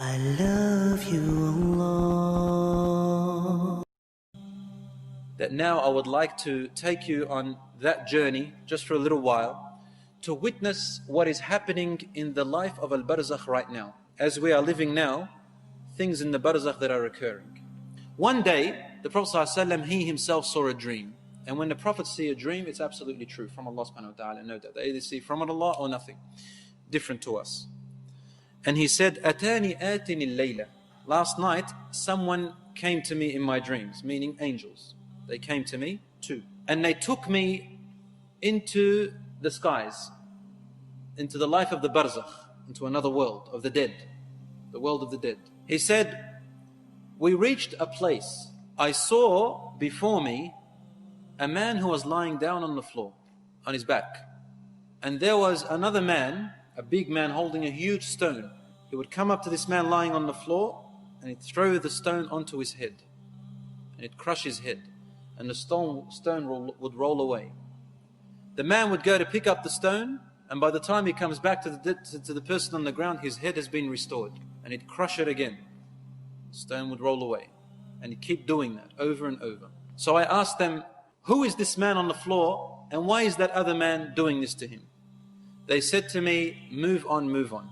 I love you, Allah. That now I would like to take you on that journey just for a little while to witness what is happening in the life of Al-BARZAKH right now. As we are living now, things in the Barzakh that are occurring. One day, the Prophet ﷺ, he himself saw a dream. And when the Prophets see a dream, it's absolutely true from Allah subhanahu wa ta'ala. No doubt. They either see from Allah or nothing. Different to us. And he said, Atani atini al-layla. Last night, someone came to me in my dreams, meaning angels. They came to me too. And they took me into the skies, into the life of the Barzakh, into another world of the dead, the world of the dead. He said, we reached a place. I saw before me a man who was lying down on the floor, on his back. And there was another man, a big man holding a huge stone. He would come up to this man lying on the floor and he'd throw the stone onto his head. And it'd crush his head. And the stone would roll away. The man would go to pick up the stone, and by the time he comes back to the person on the ground, his head has been restored. And he'd crush it again. The stone would roll away. And he'd keep doing that over and over. So I asked them, who is this man on the floor, and why is that other man doing this to him? They said to me, move on, move on.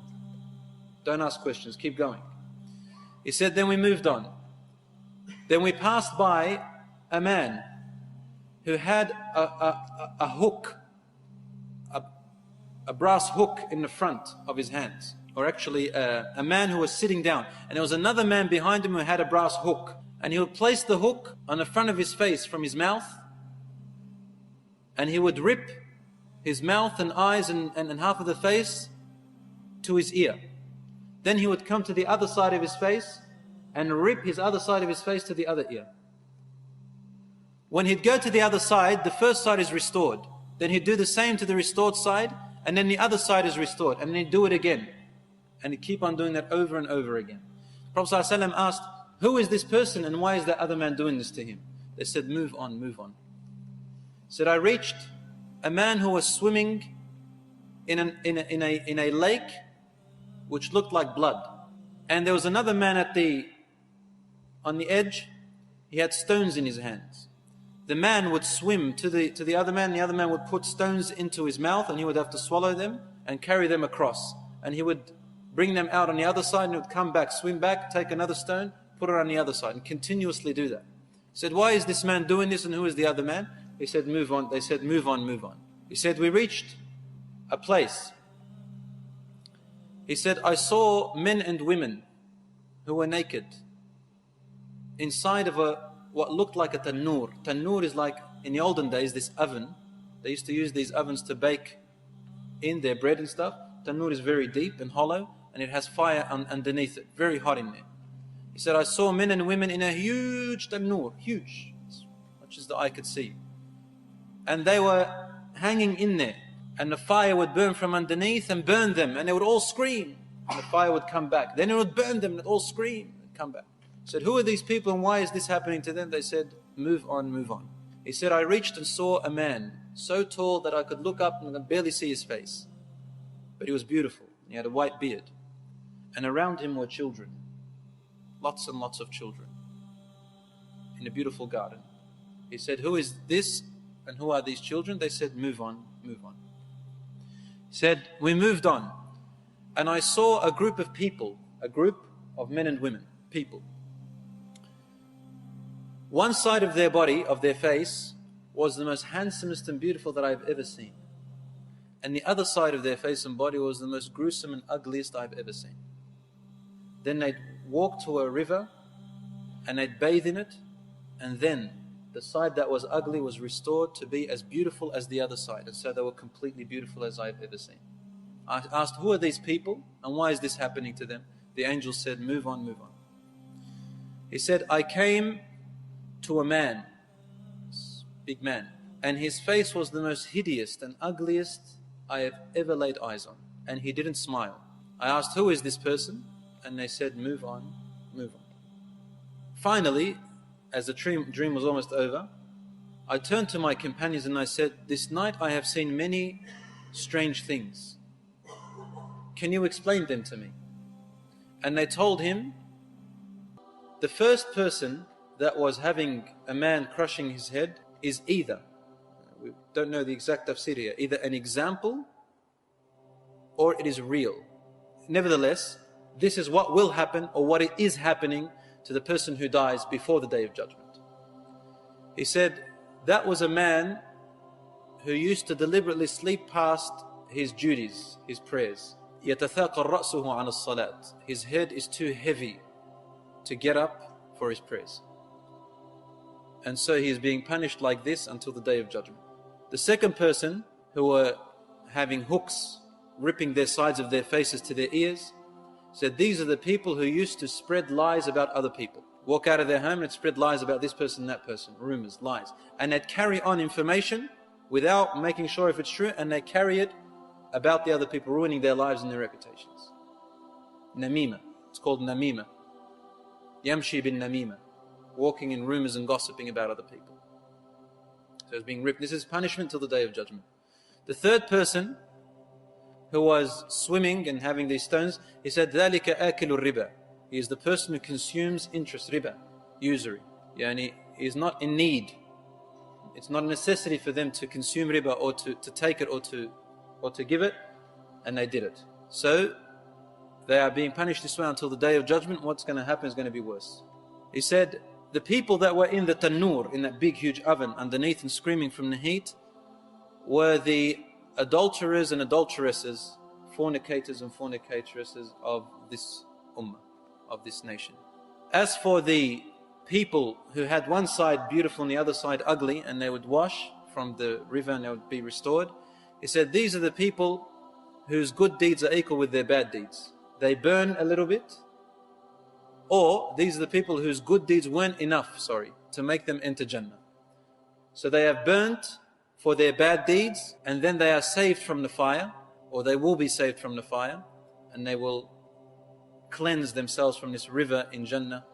Don't ask questions, keep going. He said, then we moved on. Then we passed by a man who had a hook, a brass hook in the front of his hands. Or actually a man who was sitting down. And there was another man behind him who had a brass hook. And he would place the hook on the front of his face from his mouth. And he would rip his mouth and eyes and half of the face to his ear. Then he would come to the other side of his face and rip his other side of his face to the other ear. When he'd go to the other side, the first side is restored. Then he'd do the same to the restored side, and then the other side is restored. And then he'd do it again. And he'd keep on doing that over and over again. Prophet ﷺ asked, who is this person and why is that other man doing this to him? They said, move on, move on. He said, I reached a man who was swimming in a lake which looked like blood. And there was another man on the edge. He had stones in his hands. The man would swim to the other man. The other man would put stones into his mouth and he would have to swallow them and carry them across. And he would bring them out on the other side and he would come back, swim back, take another stone, put it on the other side and continuously do that. He said, why is this man doing this and who is the other man? He said, move on. They said, move on, move on. He said, we reached a place. He said, I saw men and women who were naked inside of what looked like a tannoor. Tannoor is like, in the olden days, this oven. They used to use these ovens to bake in their bread and stuff. Tannoor is very deep and hollow, and it has fire underneath it, very hot in there. He said, I saw men and women in a huge tannoor, huge, as much as the eye could see. And they were hanging in there, and the fire would burn from underneath and burn them, and they would all scream, and the fire would come back. Then it would burn them, and they'd all scream and come back. He said, who are these people and why is this happening to them? They said, move on, move on. He said, I reached and saw a man so tall that I could look up and I could barely see his face. But he was beautiful. He had a white beard. And around him were children. Lots and lots of children. In a beautiful garden. He said, who is this and who are these children? They said, move on, move on. He said, we moved on. And I saw a group of people, a group of men and women, people. One side of their body, of their face, was the most handsomest and beautiful that I've ever seen. And the other side of their face and body was the most gruesome and ugliest I've ever seen. Then they'd walk to a river and they'd bathe in it, and then the side that was ugly was restored to be as beautiful as the other side. And so they were completely beautiful as I've ever seen. I asked, who are these people and why is this happening to them? The angel said, move on, move on. He said, I came to a man, big man, and his face was the most hideous and ugliest I have ever laid eyes on, and he didn't smile. I asked, who is this person? And they said, move on, move on. Finally, as the dream was almost over, I turned to my companions and I said, this night I have seen many strange things. Can you explain them to me? And they told him, the first person that was having a man crushing his head is either, we don't know the exact tafsir here, either an example or it is real. Nevertheless, this is what will happen, or what it is happening to the person who dies before the Day of Judgment. He said that was a man who used to deliberately sleep past his duties, his prayers. يَتَثَاقَ رَأْسُهُ عَنَ الصَّلَاةِ. His head is too heavy to get up for his prayers. And so he is being punished like this until the Day of Judgment. The second person, who were having hooks ripping their sides of their faces to their ears, said these are the people who used to spread lies about other people. Walk out of their home and spread lies about this person, that person, rumors, lies. And they'd carry on information without making sure if it's true, and they carry it about the other people, ruining their lives and their reputations. Namima. It's called namima. Yamshi bin namima. Walking in rumors and gossiping about other people. So it's being ripped. This is punishment till the Day of Judgment. The third person, who was swimming and having these stones, he said, ذَلِكَ آكِلُ الرِّبَى. He is the person who consumes interest, riba, usury. Yani, he is not in need. It's not a necessity for them to consume riba, or to take it, or to give it, and they did it. So they are being punished this way until the Day of Judgment. What's going to happen is going to be worse. He said, the people that were in the tanur, in that big huge oven underneath and screaming from the heat, were the adulterers and adulteresses, fornicators and fornicatresses of this ummah, of this nation. As for the people who had one side beautiful and the other side ugly, and they would wash from the river and they would be restored, he said these are the people whose good deeds are equal with their bad deeds. They burn a little bit, or these are the people whose good deeds weren't enough, to make them enter Jannah. So they have burnt for their bad deeds, and then they are saved from the fire, or they will be saved from the fire, and they will cleanse themselves from this river in Jannah,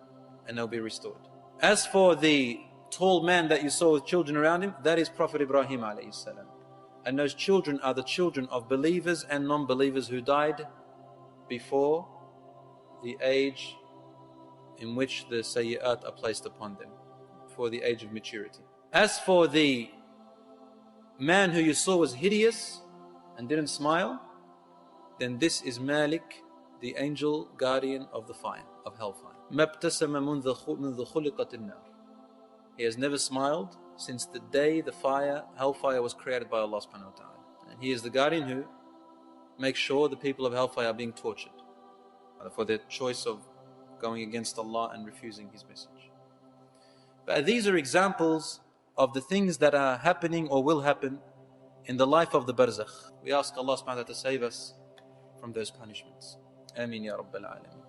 and they'll be restored. As for the tall man that you saw with children around him, that is Prophet Ibrahim alayhi salam. And those children are the children of believers and non-believers who died before the age in which the sayyi'at are placed upon them, for the age of maturity. As for the man who you saw was hideous and didn't smile, then this is Malik, the angel guardian of the fire, of hellfire. مَبْتَسَمَ مُنْذَ خُلِقَتِ النَّارِ. He has never smiled since the day the hellfire was created by Allah subhanahu wa ta'ala. And he is the guardian who makes sure the people of hellfire are being tortured for their choice of going against Allah and refusing His message. But these are examples of the things that are happening or will happen in the life of the barzakh. We ask Allah subhanahu wa ta'ala to save us from those punishments. Ameen ya Rabbal Alameen.